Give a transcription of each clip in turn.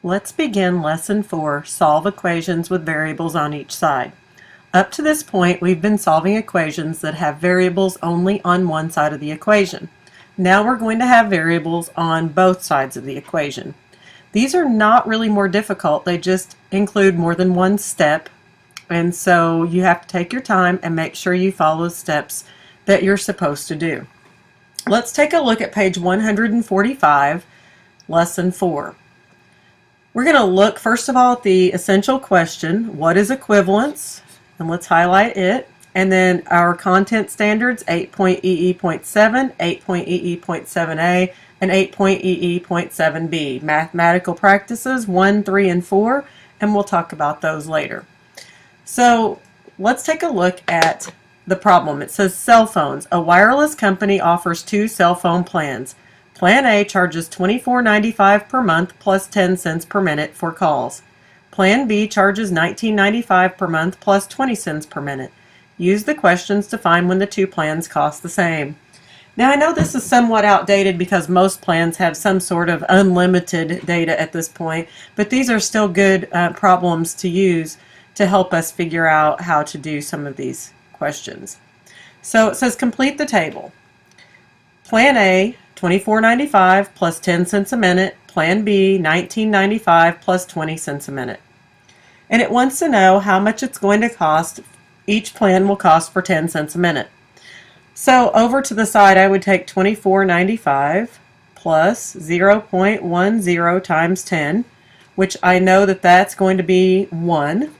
Let's begin Lesson 4, Solve Equations with Variables on Each Side. Up to this point, we've been solving equations that have variables only on one side of the equation. Now we're going to have variables on both sides of the equation. These are not really more difficult, they just include more than one step, and so you have to take your time and make sure you follow the steps that you're supposed to do. Let's take a look at page 145, Lesson 4. We're going to look first of all at the essential question, what is equivalence? And let's highlight it. And then our content standards, 8.EE.7, 8.EE.7a, and 8.EE.7b. Mathematical practices 1, 3, and 4, and we'll talk about those later. So let's take a look at the problem. It says cell phones. A wireless company offers two cell phone plans. Plan A charges $24.95 per month plus 10 cents per minute for calls. Plan B charges $19.95 per month plus 20 cents per minute. Use the questions to find when the two plans cost the same. Now I know this is somewhat outdated because most plans have some sort of unlimited data at this point, but these are still good problems to use to help us figure out how to do some of these questions. So it says complete the table. Plan A, $24.95 plus 10 cents a minute. Plan B, $19.95 plus 20 cents a minute. And it wants to know how much it's going to cost. Each plan will cost for 10 cents a minute. So over to the side, I would take $24.95 plus 0.10 times 10, which I know that that's going to be 1.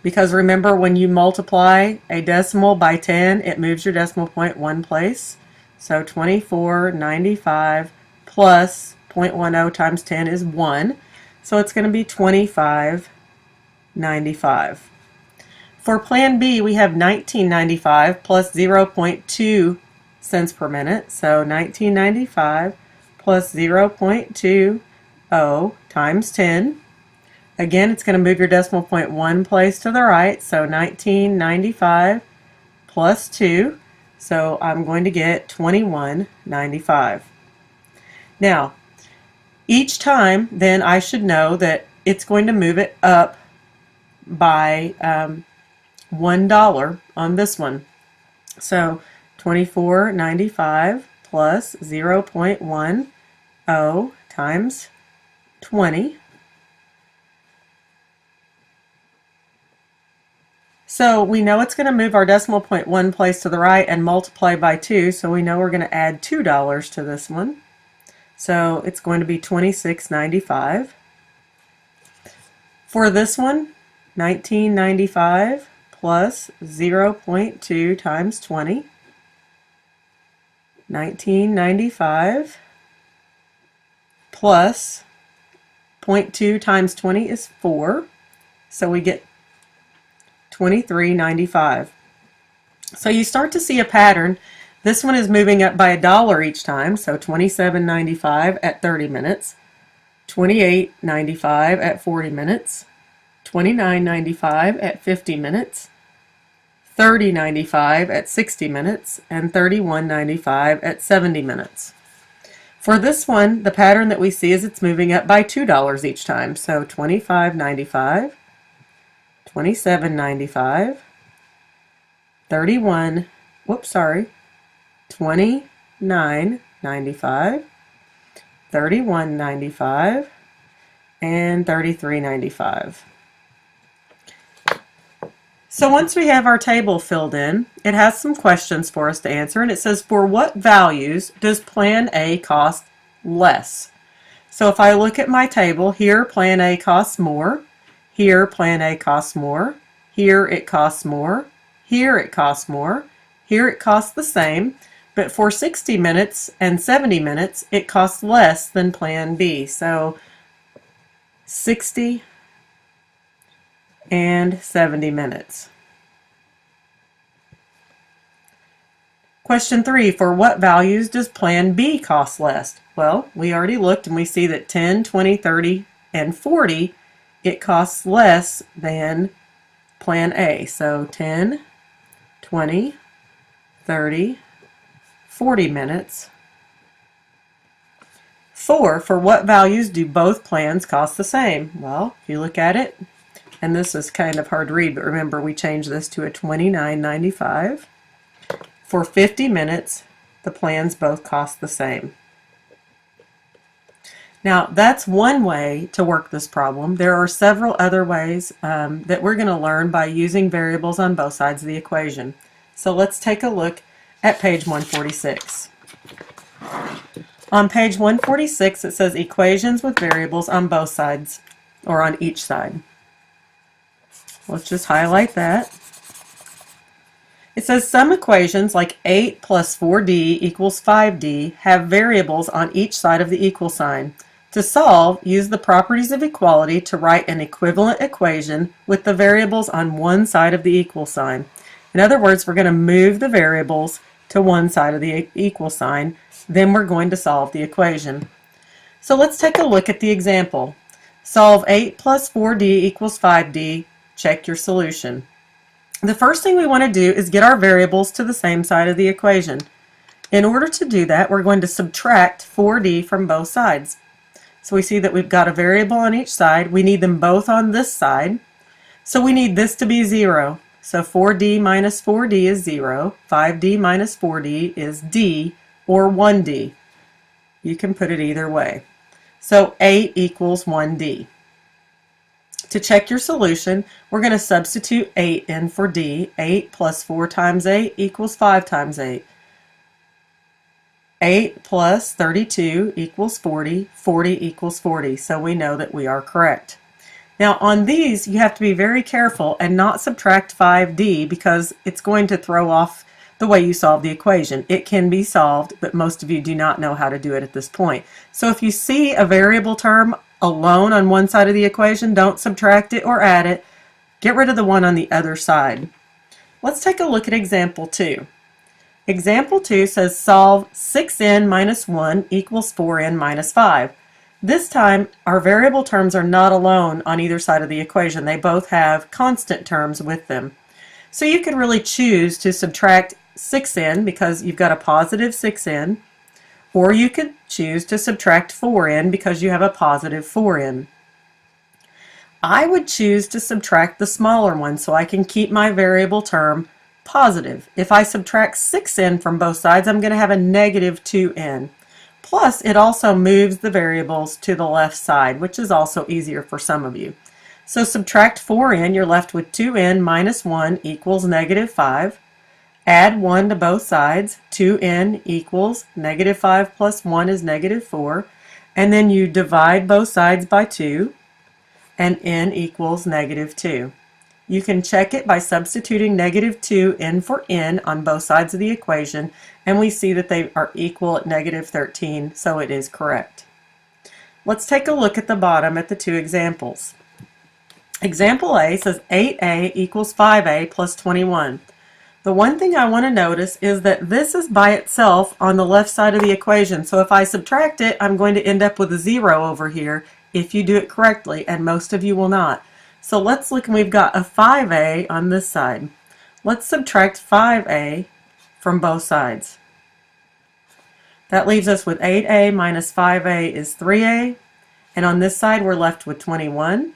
Because remember, when you multiply a decimal by 10, it moves your decimal point one place. So $24.95 plus 0.10 times 10 is 1. So it's going to be $25.95. For Plan B, we have $19.95 plus 0.2 cents per minute. So $19.95 plus 0.20 times 10. Again, it's going to move your decimal point one place to the right. So $19.95 plus 2. So I'm going to get $21.95. Now, each time, then I should know that it's going to move it up by $1 on this one. So $24.95 plus 0.10 times 20. So we know it's going to move our decimal point one place to the right and multiply by 2, so we know we're going to add $2 to this one. So it's going to be $26.95. For this one, $19.95 plus 0.2 times 20. $19.95 plus 0.2 times 20 is 4, so we get $23.95. So you start to see a pattern. This one is moving up by $1 each time, so $27.95 at 30 minutes, $28.95 at 40 minutes, $29.95 at 50 minutes, $30.95 at 60 minutes, and $31.95 at 70 minutes. For this one, the pattern that we see is it's moving up by $2 each time, so $25.95, $27.95, $29.95, $31.95, and $33.95. So once we have our table filled in, it has some questions for us to answer, and it says, for what values does Plan A cost less? So if I look at my table, here Plan A costs more, here Plan A costs more, here it costs more, here it costs more, here it costs the same, but for 60 minutes and 70 minutes it costs less than Plan B. So 60 and 70 minutes. Question 3, for what values does Plan B cost less? Well, we already looked and we see that 10, 20, 30, and 40 it costs less than Plan A. So 10, 20, 30, 40 minutes For what values do both plans cost the same? Well, if you look at it, and this is kind of hard to read, but remember we changed this to a $29.95. For 50 minutes, the plans both cost the same. Now, that's one way to work this problem. There are several other ways that we're going to learn by using variables on both sides of the equation. So let's take a look at page 146. On page 146, it says equations with variables on both sides, or on each side. Let's just highlight that. It says some equations, like 8 plus 4d equals 5d, have variables on each side of the equal sign. To solve, use the properties of equality to write an equivalent equation with the variables on one side of the equal sign. In other words, we're going to move the variables to one side of the equal sign, then we're going to solve the equation. So let's take a look at the example. Solve 8 plus 4d equals 5d. Check your solution. The first thing we want to do is get our variables to the same side of the equation. In order to do that, we're going to subtract 4d from both sides. So we see that we've got a variable on each side. We need them both on this side. So we need this to be 0. So 4d minus 4d is 0. 5d minus 4d is d, or 1d. You can put it either way. So 8 equals 1d. To check your solution, we're going to substitute 8 in for d. 8 plus 4 times 8 equals 5 times 8. 8 plus 32 equals 40. 40 equals 40. So we know that we are correct. Now on these, you have to be very careful and not subtract 5d because it's going to throw off the way you solve the equation. It can be solved, but most of you do not know how to do it at this point. So if you see a variable term alone on one side of the equation, don't subtract it or add it. Get rid of the one on the other side. Let's take a look at example 2. Example 2 says solve 6n minus 1 equals 4n minus 5. This time our variable terms are not alone on either side of the equation. They both have constant terms with them. So you can really choose to subtract 6n because you've got a positive 6n, or you could choose to subtract 4n because you have a positive 4n. I would choose to subtract the smaller one so I can keep my variable term positive. If I subtract 6n from both sides, I'm going to have a negative 2n. Plus, it also moves the variables to the left side, which is also easier for some of you. So subtract 4n, you're left with 2n minus 1 equals negative 5. Add 1 to both sides. 2n equals negative 5 plus 1 is negative 4. And then you divide both sides by 2, and n equals negative 2. You can check it by substituting negative 2 in for n on both sides of the equation, and we see that they are equal at negative 13, so it is correct. Let's take a look at the bottom at the two examples. Example A says 8a equals 5a plus 21. The one thing I want to notice is that this is by itself on the left side of the equation, so if I subtract it, I'm going to end up with a 0 over here if you do it correctly, and most of you will not. So let's look, and we've got a 5a on this side. Let's subtract 5a from both sides. That leaves us with 8a minus 5a is 3a, and on this side we're left with 21,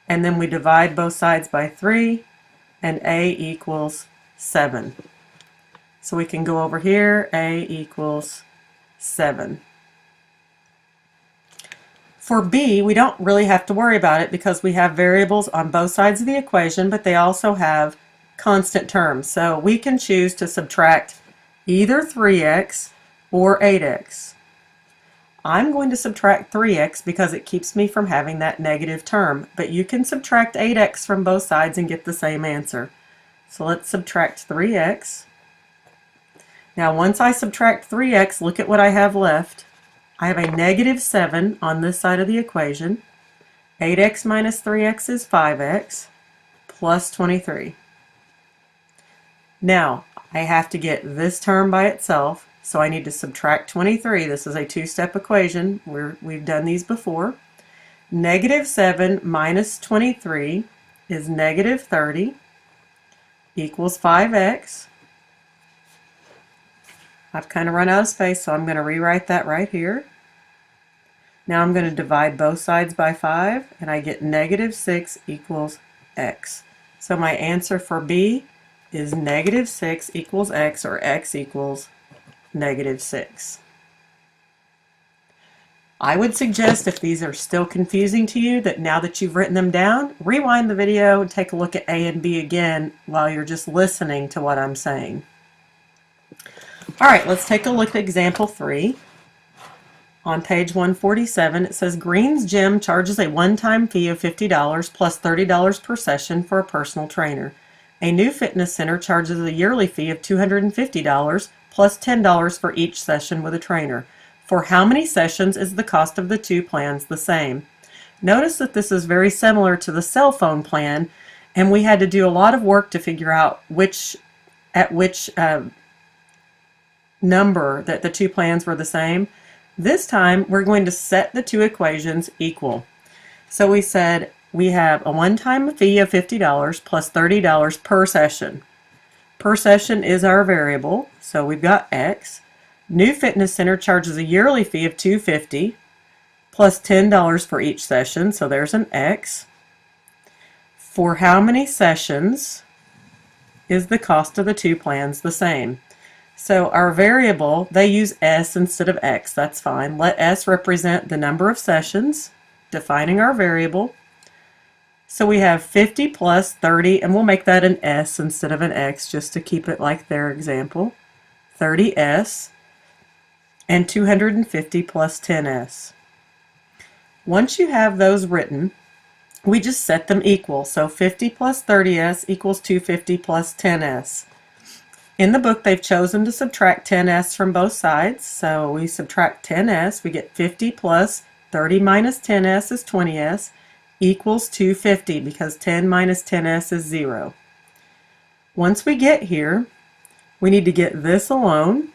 and then we divide both sides by 3, and a equals 7. So we can go over here, a equals 7. For B, we don't really have to worry about it because we have variables on both sides of the equation, but they also have constant terms. So we can choose to subtract either 3x or 8x. I'm going to subtract 3x because it keeps me from having that negative term, but you can subtract 8x from both sides and get the same answer. So let's subtract 3x. Now once I subtract 3x, look at what I have left. I have a negative 7 on this side of the equation. 8x minus 3x is 5x plus 23. Now, I have to get this term by itself, so I need to subtract 23. This is a two-step equation. We've done these before. Negative 7 minus 23 is negative 30 equals 5x. I've kind of run out of space, so I'm going to rewrite that right here. Now I'm going to divide both sides by 5, and I get negative 6 equals x. So my answer for B is negative 6 equals x, or x equals negative 6. I would suggest, if these are still confusing to you, that now that you've written them down, rewind the video and take a look at A and B again while you're just listening to what I'm saying. All right, let's take a look at example 3. On page 147, it says Green's Gym charges a one-time fee of $50 plus $30 per session for a personal trainer. A new fitness center charges a yearly fee of $250 plus $10 for each session with a trainer. For how many sessions is the cost of the two plans the same? Notice that this is very similar to the cell phone plan, and we had to do a lot of work to figure out at which number that the two plans were the same. This time we're going to set the two equations equal. So we said we have a one-time fee of $50 plus $30 per session. Per session is our variable, so we've got x. New fitness center charges a yearly fee of $250 plus $10 for each session, so there's an x. For how many sessions is the cost of the two plans the same? So our variable, they use s instead of x. That's fine. Let s represent the number of sessions, defining our variable. So we have 50 plus 30, and we'll make that an s instead of an x just to keep it like their example. 30s. And 250 plus 10s. Once you have those written, we just set them equal. So 50 plus 30s equals 250 plus 10s. In the book, they've chosen to subtract 10s from both sides. So we subtract 10s, we get 50 plus 30 minus 10s is 20s equals 250, because 10 minus 10s is 0. Once we get here, we need to get this alone.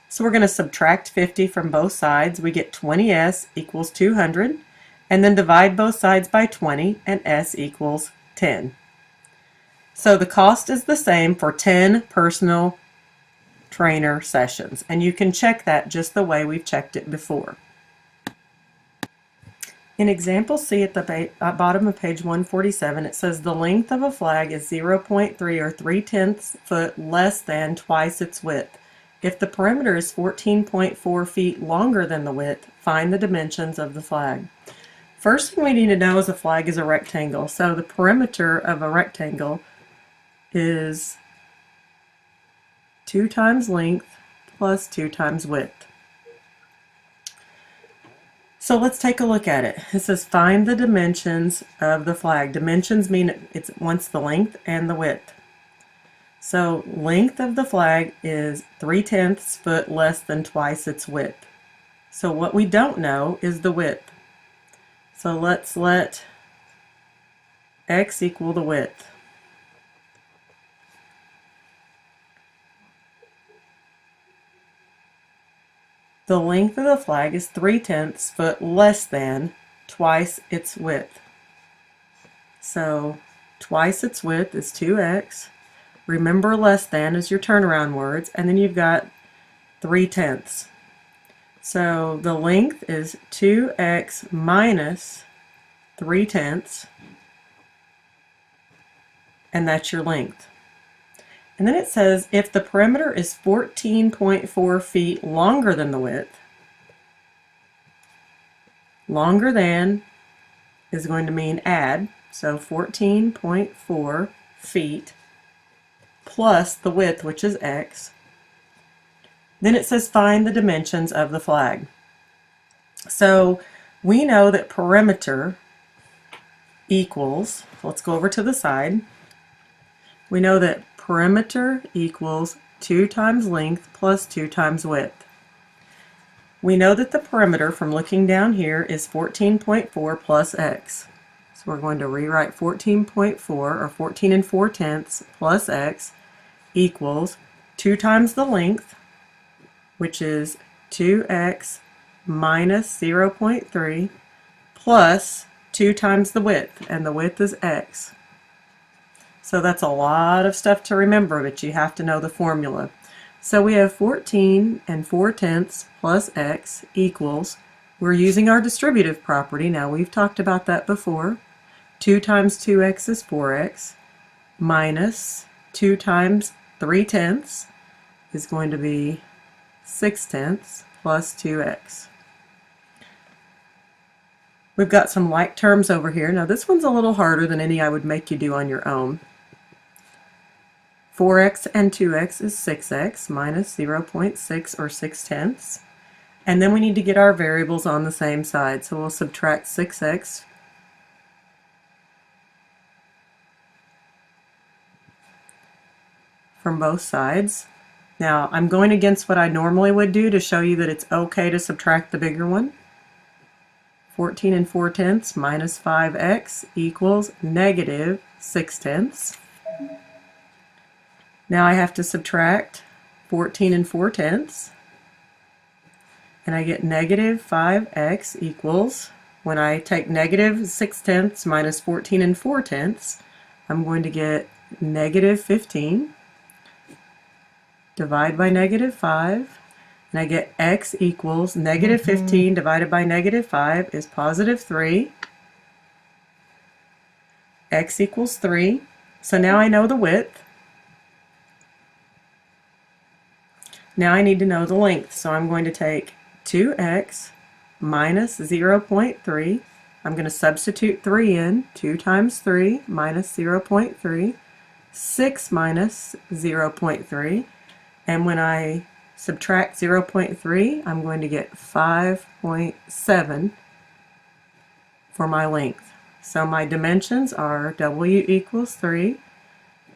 So we're going to subtract 50 from both sides. We get 20s equals 200, and then divide both sides by 20, and s equals 10. So the cost is the same for 10 personal trainer sessions, and you can check that just the way we've checked it before. In example C at the bottom of page 147, it says the length of a flag is 0.3 or 3/10 foot less than twice its width. If the perimeter is 14.4 feet longer than the width, find the dimensions of the flag. First thing we need to know is a flag is a rectangle. So the perimeter of a rectangle is 2 times length plus 2 times width. So let's take a look at it. It says find the dimensions of the flag. Dimensions mean it wants the length and the width. So length of the flag is 3/10 foot less than twice its width. So what we don't know is the width. So let's let x equal the width. The length of the flag is 3/10 foot less than twice its width. So twice its width is 2x. Remember, less than is your turnaround words, and then you've got 3/10. So the length is 2x minus 3/10, and that's your length. And then it says if the perimeter is 14.4 feet longer than the width, longer than is going to mean add, so 14.4 feet plus the width, which is x. Then it says find the dimensions of the flag. So we know that perimeter equals, let's go over to the side. We know that perimeter equals 2 times length plus 2 times width. We know that the perimeter from looking down here is 14.4 plus x. So we're going to rewrite 14.4, or 14 4/10 plus x equals 2 times the length, which is 2x minus 0.3 plus 2 times the width, and the width is x. So that's a lot of stuff to remember, but you have to know the formula. So we have 14 4/10 plus x equals We're using our distributive property. Now we've talked about that before. 2 times 2x is 4x, minus 2 times 3/10 is going to be 6/10 plus 2x. We've got some like terms over here. Now this one's a little harder than any I would make you do on your own. 4x and 2x is 6x minus 0.6 or 6/10. And then we need to get our variables on the same side. So we'll subtract 6x from both sides. Now I'm going against what I normally would do to show you that it's okay to subtract the bigger one. 14 and 4/10 minus 5x equals negative 6/10. Now I have to subtract 14 and 4/10, and I get negative 5x equals, when I take negative 6/10 minus 14 and 4/10, I'm going to get negative 15. Divide by negative 5, and I get x equals negative 15 divided by negative 5 is positive 3. X equals 3. So now I know the width. Now I need to know the length. So I'm going to take 2x minus 0.3. I'm going to substitute 3 in. 2 times 3 minus 0.3. 6 minus 0.3. And when I subtract 0.3, I'm going to get 5.7 for my length. So my dimensions are W equals 3,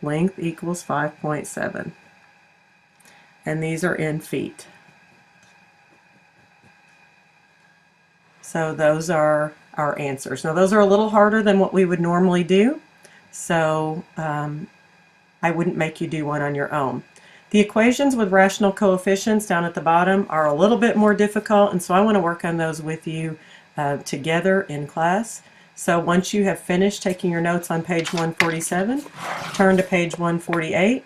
length equals 5.7. And these are in feet. So those are our answers. Now those are a little harder than what we would normally do, so I wouldn't make you do one on your own. The equations with rational coefficients down at the bottom are a little bit more difficult, and so I want to work on those with you together in class. So once you have finished taking your notes on page 147, turn to page 148,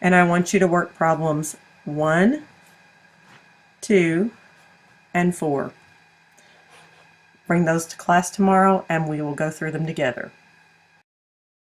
and I want you to work problems 1, 2, and 4. Bring those to class tomorrow, and we will go through them together.